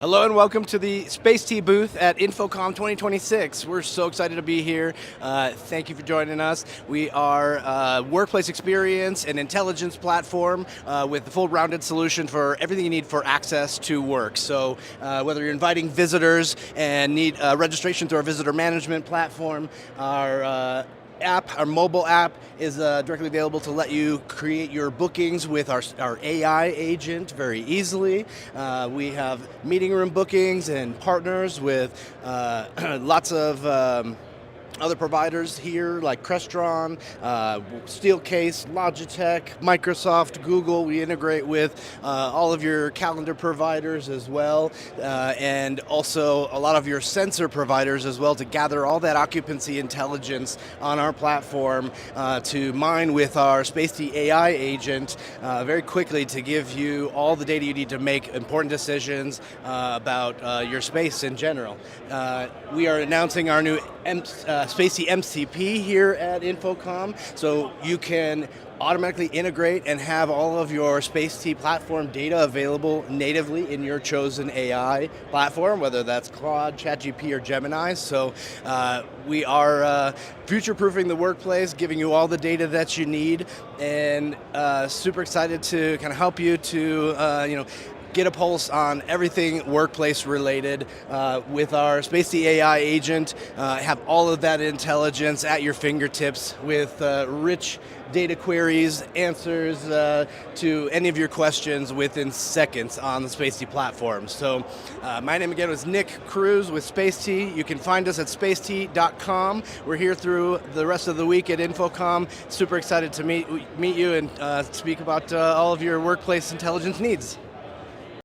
Hello and welcome to the Spaceti booth at InfoComm 2026. We're so excited to be here. Thank you for joining us. We are a workplace experience and intelligence platform with the full rounded solution for everything you need for access to work. So whether you're inviting visitors and need registration through our visitor management platform, our mobile app is directly available to let you create your bookings with our AI agent very easily. We have meeting room bookings and partners with lots of other providers here like Crestron, Steelcase, Logitech, Microsoft, Google. We integrate with all of your calendar providers as well, and also a lot of your sensor providers as well to gather all that occupancy intelligence on our platform to mine with our Spaceti AI agent very quickly to give you all the data you need to make important decisions about your space in general. We are announcing our new Spaceti MCP here at InfoComm, so you can automatically integrate and have all of your Spaceti platform data available natively in your chosen AI platform, whether that's Claude, ChatGPT, or Gemini. So we are future-proofing the workplace, giving you all the data that you need, and super excited to kind of help you to get a pulse on everything workplace related with our Spaceti AI agent. Have all of that intelligence at your fingertips with rich data queries, answers to any of your questions within seconds on the Spaceti platform. So my name again was Nick Cruz with Spaceti. You can find us at spaceti.com. We're here through the rest of the week at InfoComm. Super excited to meet you and speak about all of your workplace intelligence needs.